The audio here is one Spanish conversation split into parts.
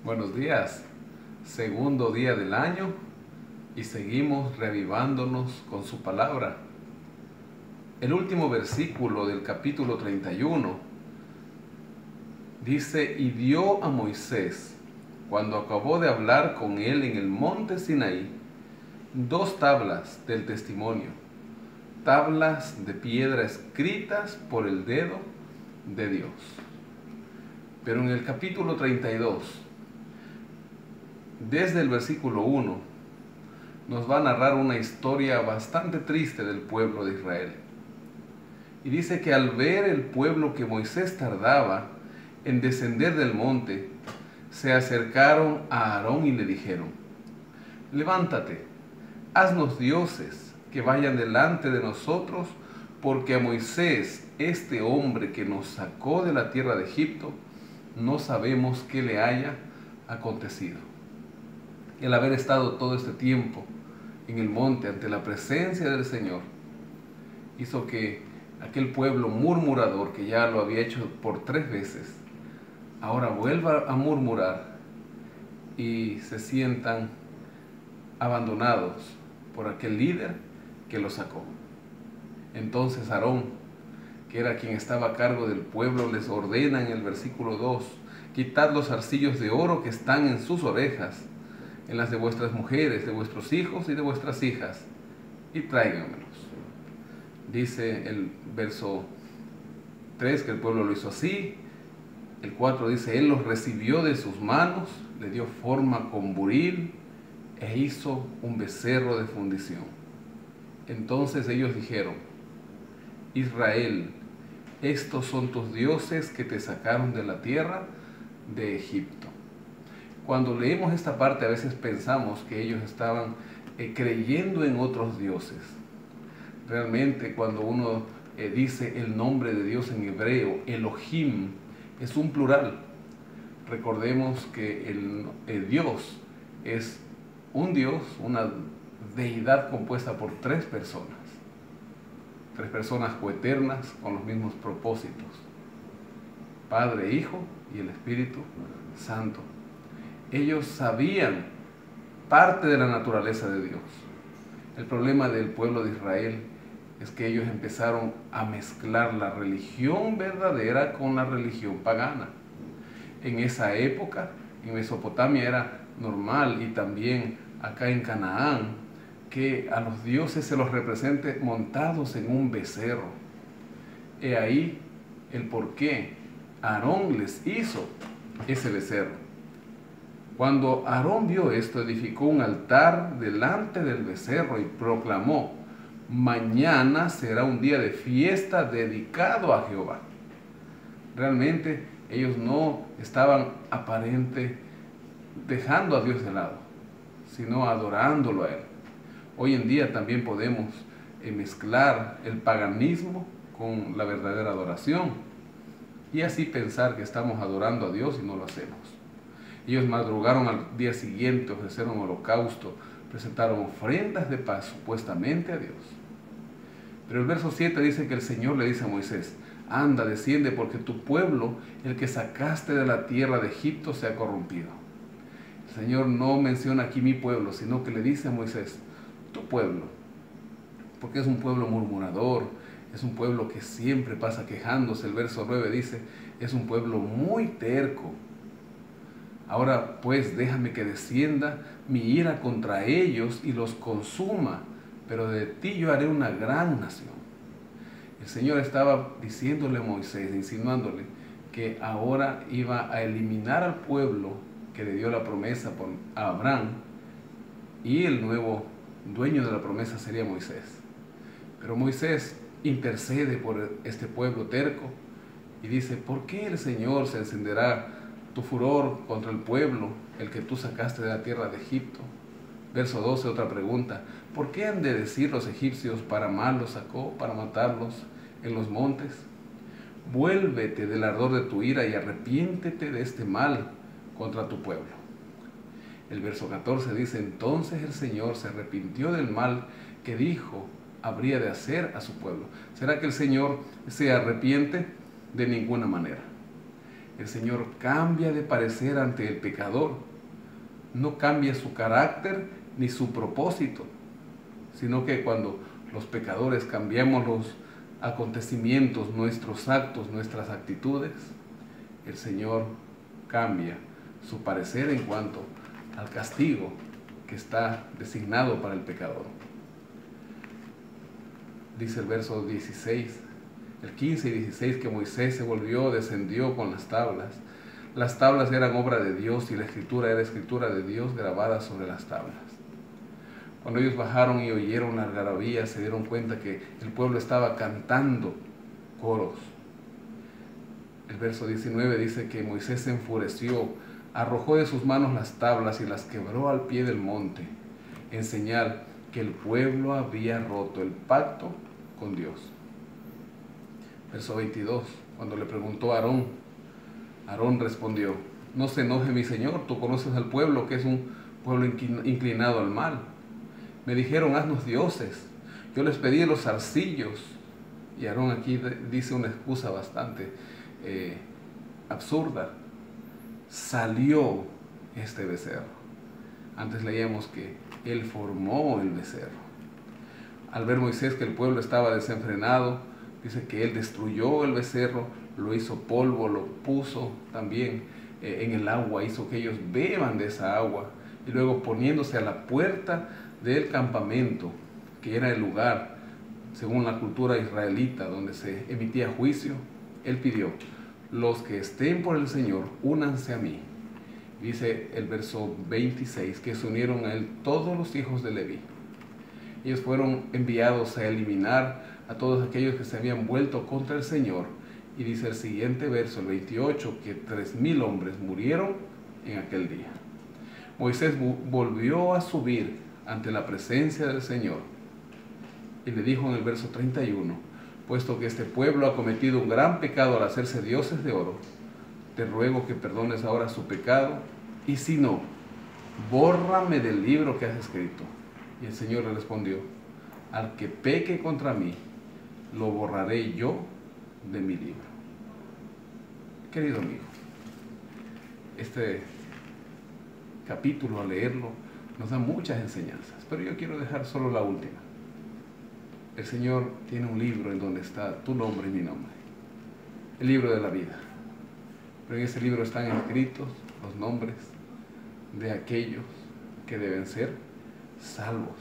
Buenos días, segundo día del año y seguimos reavivándonos con su palabra. El último versículo del capítulo 31 dice: y dio a Moisés, cuando acabó de hablar con él en el monte Sinaí, 2 tablas del testimonio, tablas de piedra escritas por el dedo de Dios. Pero en el capítulo 32, desde el versículo 1, nos va a narrar una historia bastante triste del pueblo de Israel. Y dice que al ver el pueblo que Moisés tardaba en descender del monte, se acercaron a Aarón y le dijeron: levántate, haznos dioses que vayan delante de nosotros, porque a Moisés, este hombre que nos sacó de la tierra de Egipto, no sabemos qué le haya acontecido. El haber estado todo este tiempo en el monte ante la presencia del Señor hizo que aquel pueblo murmurador, que ya lo había hecho por 3 veces, ahora vuelva a murmurar y se sientan abandonados por aquel líder que los sacó. Entonces Aarón, que era quien estaba a cargo del pueblo, les ordena en el versículo 2: quitad los zarcillos de oro que están en sus orejas, en las de vuestras mujeres, de vuestros hijos y de vuestras hijas, y tráiganmelos. Dice el verso 3 que el pueblo lo hizo así. El 4 dice: él los recibió de sus manos, le dio forma con buril e hizo un becerro de fundición. Entonces ellos dijeron: Israel, estos son tus dioses que te sacaron de la tierra de Egipto. Cuando leemos esta parte, a veces pensamos que ellos estaban creyendo en otros dioses. Realmente, cuando uno dice el nombre de Dios en hebreo, Elohim, es un plural. Recordemos que el Dios es un Dios, una deidad compuesta por 3 personas. 3 personas coeternas con los mismos propósitos: Padre, Hijo y el Espíritu Santo. Ellos sabían parte de la naturaleza de Dios. El problema del pueblo de Israel es que ellos empezaron a mezclar la religión verdadera con la religión pagana. En esa época, en Mesopotamia, era normal, y también acá en Canaán, que a los dioses se los represente montados en un becerro. He ahí el por qué Aarón les hizo ese becerro. Cuando Aarón vio esto, edificó un altar delante del becerro y proclamó: mañana será un día de fiesta dedicado a Jehová. Realmente ellos no estaban dejando a Dios de lado, sino adorándolo a Él. Hoy en día también podemos mezclar el paganismo con la verdadera adoración y así pensar que estamos adorando a Dios y no lo hacemos. Ellos madrugaron al día siguiente, ofrecieron holocausto, presentaron ofrendas de paz supuestamente a Dios. Pero el verso 7 dice que el Señor le dice a Moisés: anda, desciende, porque tu pueblo, el que sacaste de la tierra de Egipto, se ha corrompido. El Señor no menciona aquí mi pueblo, sino que le dice a Moisés: tu pueblo, porque es un pueblo murmurador, es un pueblo que siempre pasa quejándose. El verso 9 dice: es un pueblo muy terco. Ahora pues déjame que descienda mi ira contra ellos y los consuma, pero de ti yo haré una gran nación. El Señor estaba diciéndole a Moisés, insinuándole que ahora iba a eliminar al pueblo que le dio la promesa a Abraham, y el nuevo dueño de la promesa sería Moisés. Pero Moisés intercede por este pueblo terco y dice: ¿por qué el Señor se encenderá tu furor contra el pueblo, el que tú sacaste de la tierra de Egipto? Verso 12, otra pregunta: ¿por qué han de decir los egipcios, para mal los sacó, para matarlos en los montes? Vuélvete del ardor de tu ira y arrepiéntete de este mal contra tu pueblo. El verso 14 dice: entonces el Señor se arrepintió del mal que dijo habría de hacer a su pueblo. ¿Será que el Señor se arrepiente? De ninguna manera. El Señor cambia de parecer ante el pecador. No cambia su carácter ni su propósito, sino que cuando los pecadores cambiamos los acontecimientos, nuestros actos, nuestras actitudes, el Señor cambia su parecer en cuanto al castigo que está designado para el pecador. Dice el verso 16, el 15 y 16, que Moisés se volvió, descendió con las tablas. Las tablas eran obra de Dios y la escritura era escritura de Dios grabada sobre las tablas. Cuando ellos bajaron y oyeron la algarabía, se dieron cuenta que el pueblo estaba cantando coros. El verso 19 dice que Moisés se enfureció, arrojó de sus manos las tablas y las quebró al pie del monte, en señal que el pueblo había roto el pacto con Dios. Verso 22, cuando le preguntó a Aarón, Aarón respondió: no se enoje mi señor, tú conoces al pueblo, que es un pueblo inclinado al mal. Me dijeron: haznos dioses. Yo les pedí los zarcillos. Y Aarón aquí dice una excusa bastante absurda. Salió este becerro. Antes leíamos que él formó el becerro. Al ver Moisés que el pueblo estaba desenfrenado, dice que él destruyó el becerro, lo hizo polvo, lo puso también en el agua, hizo que ellos beban de esa agua, y luego poniéndose a la puerta del campamento, que era el lugar, según la cultura israelita, donde se emitía juicio, él pidió: los que estén por el Señor, únanse a mí. Dice el verso 26, que se unieron a él todos los hijos de Leví. Ellos fueron enviados a eliminar a todos aquellos que se habían vuelto contra el Señor. Y dice el siguiente verso, el 28, que 3,000 hombres murieron en aquel día. Moisés volvió a subir ante la presencia del Señor y le dijo en el verso 31, puesto que este pueblo ha cometido un gran pecado al hacerse dioses de oro, te ruego que perdones ahora su pecado, y si no, bórrame del libro que has escrito. Y el Señor le respondió: al que peque contra mí, lo borraré yo de mi libro. Querido amigo, este capítulo, al leerlo, nos da muchas enseñanzas, pero yo quiero dejar solo la última. El Señor tiene un libro en donde está tu nombre y mi nombre, el libro de la vida. Pero en ese libro están escritos los nombres de aquellos que deben ser salvos.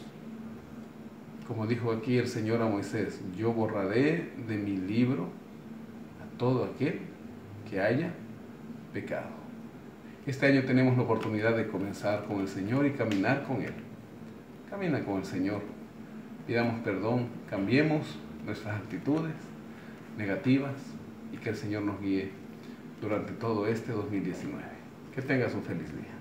Como dijo aquí el Señor a Moisés: yo borraré de mi libro a todo aquel que haya pecado. Este año tenemos la oportunidad de comenzar con el Señor y caminar con Él. Camina con el Señor, pidamos perdón, cambiemos nuestras actitudes negativas y que el Señor nos guíe durante todo este 2019. Que tengas un feliz día.